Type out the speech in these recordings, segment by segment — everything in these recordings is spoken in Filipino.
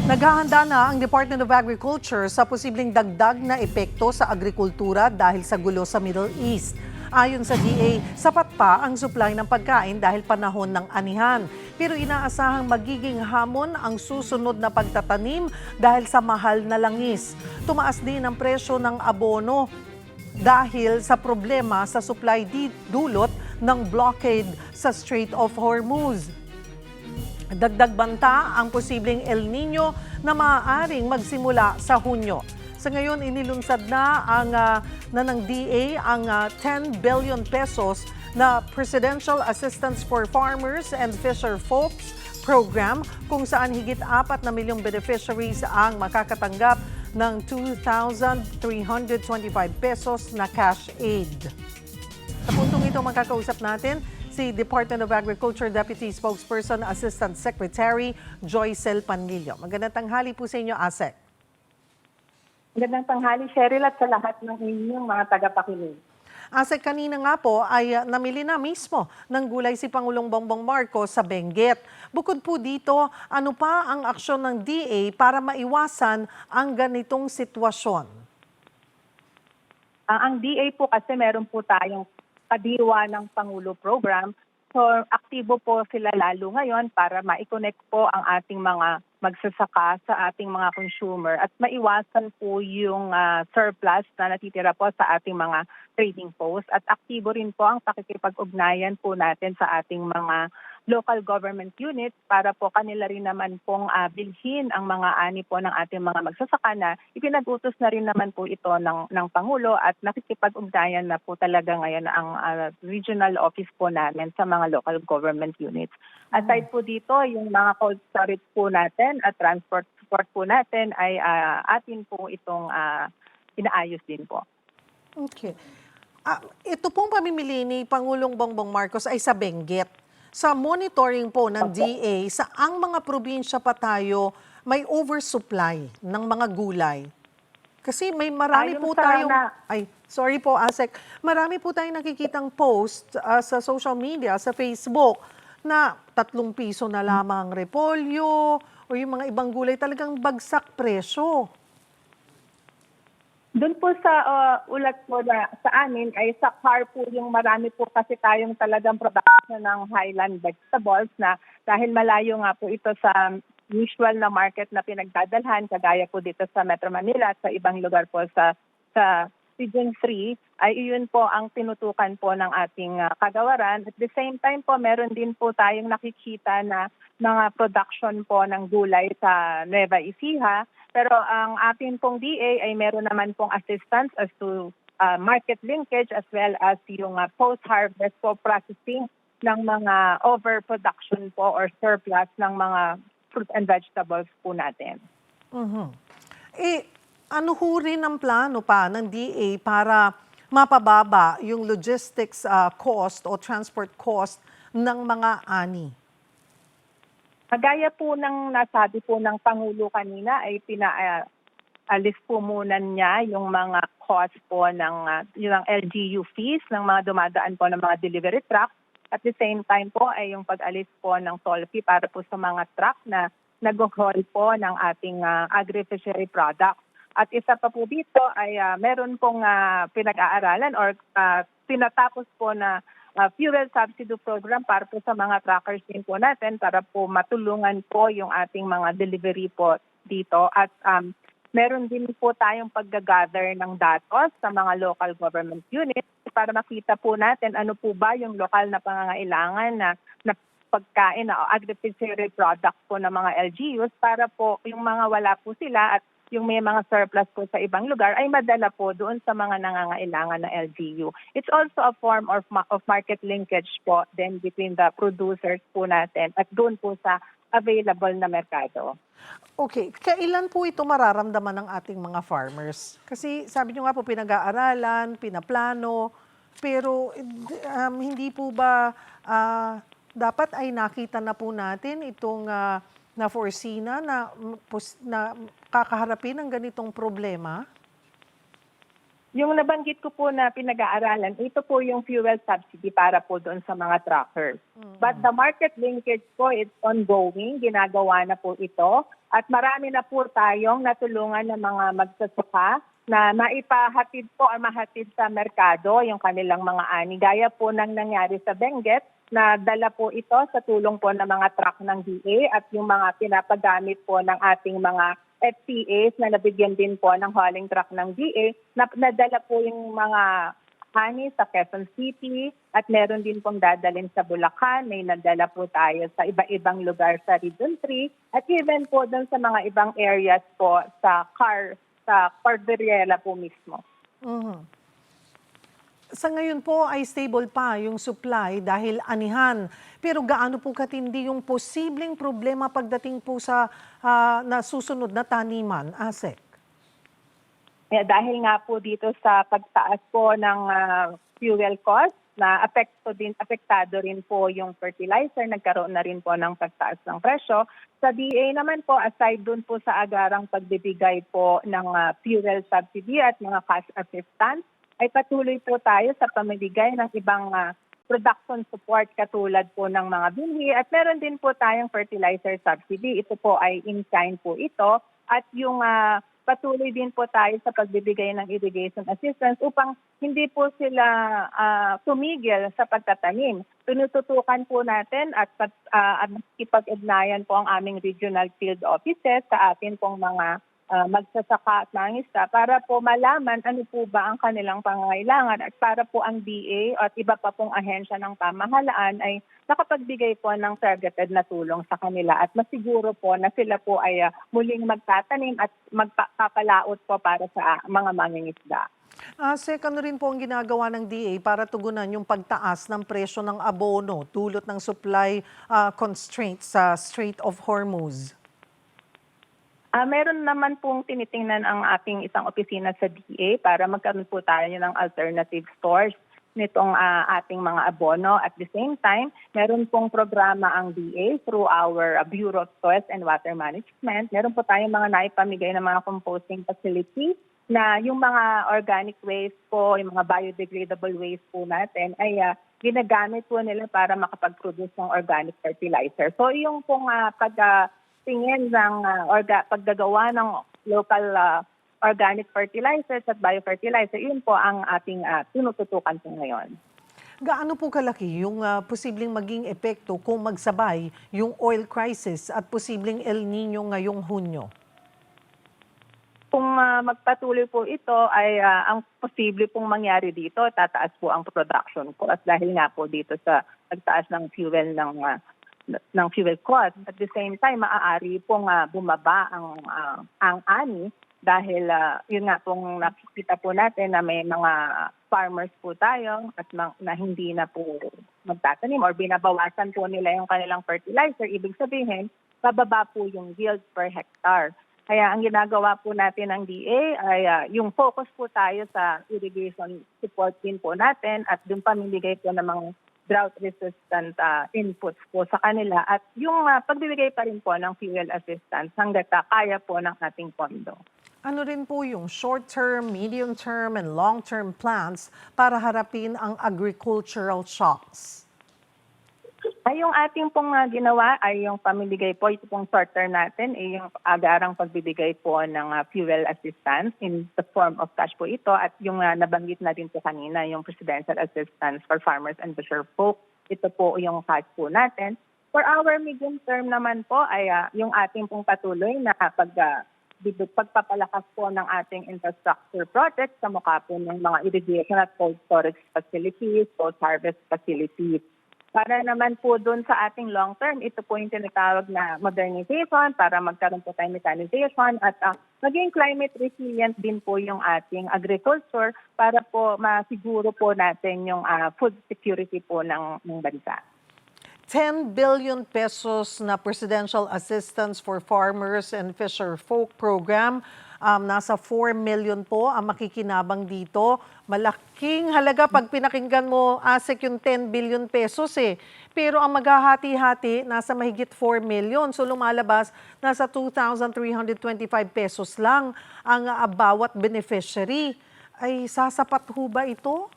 Naghahanda na ang Department of Agriculture sa posibleng dagdag na epekto sa agrikultura dahil sa gulo sa Middle East. Ayon sa DA, sapat pa ang supply ng pagkain dahil panahon ng anihan. Pero inaasahang magiging hamon ang susunod na pagtatanim dahil sa mahal na langis. Tumaas din ang presyo ng abono dahil sa problema sa supply dulot ng blockade sa Strait of Hormuz. Dagdag banta ang posibleng El Nino na maaaring magsimula sa Hunyo. Sa ngayon, inilunsad na ng DA ang 10 billion pesos na Presidential Assistance for Farmers and Fisher Folks program kung saan higit 4 na milyong beneficiaries ang makakatanggap ng 2,325 pesos na cash aid. Sa puntong ito, makakausap natin si Department of Agriculture Deputy Spokesperson Assistant Secretary Joycel Panlilio. Magandang tanghali po sa inyo, ASEC. Magandang tanghali, Cheryl, at sa lahat ng inyong mga tagapakinig. ASEC, kanina nga po ay namili na mismo ng gulay si Pangulong Bongbong Marcos sa Benguet. Bukod po dito, ano pa ang aksyon ng DA para maiwasan ang ganitong sitwasyon? Ang DA po kasi meron po tayong Kadiwa ng Pangulo program. So, aktibo po sila lalo ngayon para ma-connect po ang ating mga magsasaka sa ating mga consumer at maiwasan po yung surplus na natitira po sa ating mga trading post. At aktibo rin po ang pakikipag-ugnayan po natin sa ating mga local government units para po kanila rin naman pong bilhin ang mga ani po ng ating mga magsasaka na ipinag-utos na rin naman po ito ng Pangulo at nakikipag-ugnayan na po talaga ngayon ang regional office po namin sa mga local government units. Aside po dito, yung mga cold storage po natin at transport support po natin ay atin po itong inaayos din po. Okay. Ito pong pamimili ni Pangulong Bongbong Marcos ay sa Benguet. Sa monitoring po ng DA, saang mga probinsya pa tayo may oversupply ng mga gulay? Kasi may marami po tayong... sorry po, ASEC. Marami po tayong nakikitang post sa social media, sa Facebook, na 3 piso na lamang ang repolyo o yung mga ibang gulay talagang bagsak presyo. Doon po sa ulat po na sa amin ay sa car po yung marami po kasi tayong talagang production ng highland vegetables na dahil malayo nga po ito sa usual na market na pinagdadalhan kagaya po dito sa Metro Manila at sa ibang lugar po sa Region 3 ay iyon po ang tinutukan po ng ating kagawaran. At the same time po meron din po tayong nakikita na mga production po ng gulay sa Nueva Ecija. Pero ang atin pong DA ay meron naman pong assistance as to market linkage as well as yung post-harvest po processing ng mga overproduction po or surplus ng mga fruit and vegetables po natin. Ano ho rin ang plano pa ng DA para mapababa yung logistics cost o transport cost ng mga ani? Gaya po ng nasabi po ng Pangulo kanina ay pinaalis po muna niya yung mga cost po ng yung LGU fees ng mga dumadaan po ng mga delivery truck. At the same time po ay yung pag-alis po ng toll fee para po sa mga truck na nag-haul po ng ating agri-fishery products. At isa pa po dito ay meron pong pinag-aaralan or tinatapos po na fuel subsidy program para po sa mga truckers din po natin para po matulungan po yung ating mga delivery po dito. At meron din po tayong pag-gather ng datos sa mga local government units para makita po natin ano po ba yung lokal na pangangailangan na pagkain na agri-fishery products po ng mga LGUs para po yung mga wala po sila at yung may mga surplus po sa ibang lugar ay madala po doon sa mga nangangailangan na LGU. It's also a form of market linkage po then between the producers po natin at doon po sa available na merkado. Okay, kailan po ito mararamdaman ng ating mga farmers? Kasi sabi nyo nga po pinag-aaralan, pinaplano, pero hindi po ba dapat ay nakita na po natin itong na-foresee na kakaharapin ng ganitong problema? Yung nabanggit ko po na pinag-aaralan, ito po yung fuel subsidy para po doon sa mga truckers. But the market linkage po is ongoing, ginagawa na po ito. At marami na po tayong natulungan ng mga magsasaka na maipahatid po o mahatid sa merkado yung kanilang mga ani. Gaya po ng nangyari sa Benguet, na dala po ito sa tulong po ng mga truck ng DA at yung mga pinapagamit po ng ating mga FTAs na nabigyan din po ng hauling truck ng DA, na nadala po yung mga ani sa Quezon City at meron din pong dadalhin sa Bulacan, may nadala po tayo sa iba-ibang lugar sa Region 3 at even po doon sa mga ibang areas po sa Cordillera po mismo. Sa ngayon po ay stable pa yung supply dahil anihan. Pero gaano po katindi yung posibleng problema pagdating po sa nasusunod na taniman, ASEC? Dahil nga po dito sa pagtaas po ng fuel cost, na apektado rin po yung fertilizer, nagkaroon na rin po ng pagtaas ng presyo. Sa DA naman po, aside dun po sa agarang pagbibigay po ng fuel subsidy at mga cash assistance, ay patuloy po tayo sa pamimigay ng ibang production support katulad po ng mga binhi at meron din po tayong fertilizer subsidy. Ito po ay in-kind po ito at yung patuloy din po tayo sa pagbibigay ng irrigation assistance upang hindi po sila tumigil sa pagtatanim. Tinututukan po natin at ipag-ugnayan po ang aming regional field offices sa atin pong mga magsasaka at mangingisda para po malaman ano po ba ang kanilang pangangailangan at para po ang DA at iba pa pong ahensya ng pamahalaan ay nakapagbigay po ng targeted na tulong sa kanila at masiguro po na sila po ay muling magtatanim at magpapalaot po para sa mga mangingisda. Ano rin po ang ginagawa ng DA para tugunan yung pagtaas ng presyo ng abono dulot ng supply constraints sa Strait of Hormuz? Meron naman pong tinitingnan ang ating isang opisina sa DA para magkaroon po tayo ng alternative stores nitong ating mga abono. At the same time, meron pong programa ang DA through our Bureau of Soils and Water Management. Meron po tayong mga naipamigay na mga composting facility na yung mga organic waste po, yung mga biodegradable waste po natin ay ginagamit po nila para makapag-produce ng organic fertilizer. So yung pong tingin ng paggagawa ng local organic fertilizers at biofertilizer, yun po ang ating tinututukan po ngayon. Gaano po kalaki yung posibleng maging epekto kung magsabay yung oil crisis at posibleng El Nino ngayong Hunyo? Kung magpatuloy po ito, ay ang posible pong mangyari dito, tataas po ang production cost dahil nga po dito sa pagtaas ng fuel ng fuel cost. At the same time, maaari pong bumaba ang ani dahil yun nga pong nakikita po natin na may mga farmers po tayo at na hindi na po magtatanim or binabawasan po nila yung kanilang fertilizer. Ibig sabihin, bababa po yung yield per hectare. Kaya ang ginagawa po natin ng DA ay yung focus po tayo sa irrigation support din po natin at yung pamimigay po ng mga drought-resistant inputs po sa kanila at yung pagbibigay pa rin po ng fuel assistance hanggat kaya po ng ating pondo. Ano rin po yung short-term, medium-term, and long-term plans para harapin ang agricultural shocks? Ay, yung ating pong ginawa ay yung pamimigay po, ito pong short-term natin, ay yung agarang pagbibigay po ng fuel assistance in the form of cash po ito at yung nabanggit na din po kanina, yung presidential assistance for farmers and fisherfolk. Ito po yung cash po natin. For our medium term naman po ay yung ating pong patuloy na pagpapalakas po ng ating infrastructure projects sa mukha po ng mga irrigation at cold storage facilities, post-harvest facilities. Para naman po doon sa ating long term, ito po yung tinatawag na modernization para magkaroon po tayo mechanization at maging climate resilient din po yung ating agriculture para po masiguro po natin yung food security po ng bansa. 10 billion pesos na Presidential Assistance for Farmers and Fisherfolk Program. Nasa 4 million po ang makikinabang dito. Malaking halaga pag pinakinggan mo, ASEC, yung 10 billion pesos eh. Pero ang maghahati-hati, nasa mahigit 4 million. So lumalabas, nasa 2,325 pesos lang ang bawat beneficiary. ay sasapat ho ba ito?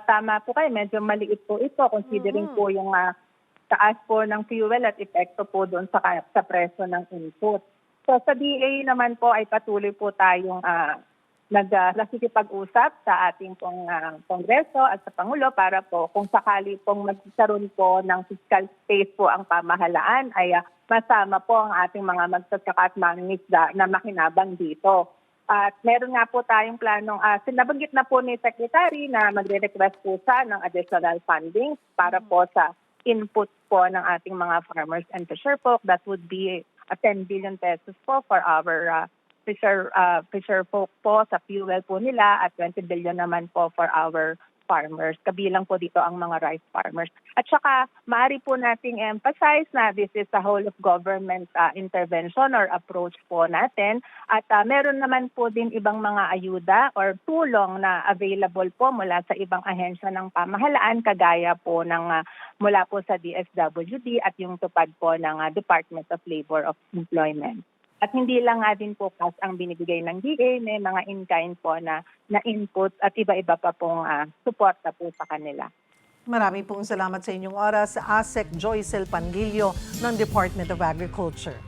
Tama po kayo, medyo maliit po ito considering po yung taas po ng fuel at epekto po doon sa presyo ng input. So sa DA naman po ay patuloy po tayong nakikipag-usap sa ating pong Kongreso at sa Pangulo para po kung sakali pong magkaroon po ng fiscal space po ang pamahalaan ay masama po ang ating mga magsasaka at mangingisda na makinabang dito. At meron nga po tayong planong, sinabanggit na po ni Secretary na magre-request po siya ng additional funding para po sa input po ng ating mga farmers and fisher folk. That would be 10 billion pesos po for our fisher folk po sa fuel po nila at 20 billion naman po for our farmers. Kabilang po dito ang mga rice farmers. At saka, maaari po nating emphasize na this is a whole of government intervention or approach po natin. At meron naman po din ibang mga ayuda or tulong na available po mula sa ibang ahensya ng pamahalaan, kagaya po ng mula po sa DSWD at yung tupad po ng Department of Labor of Employment. At hindi lang nga din po cash ang binibigay ng DA, may mga in-kind po na input at iba-iba pa pong suporta po sa kanila. Maraming pong salamat sa inyong oras, ASEC Joycel Pangilio ng Department of Agriculture.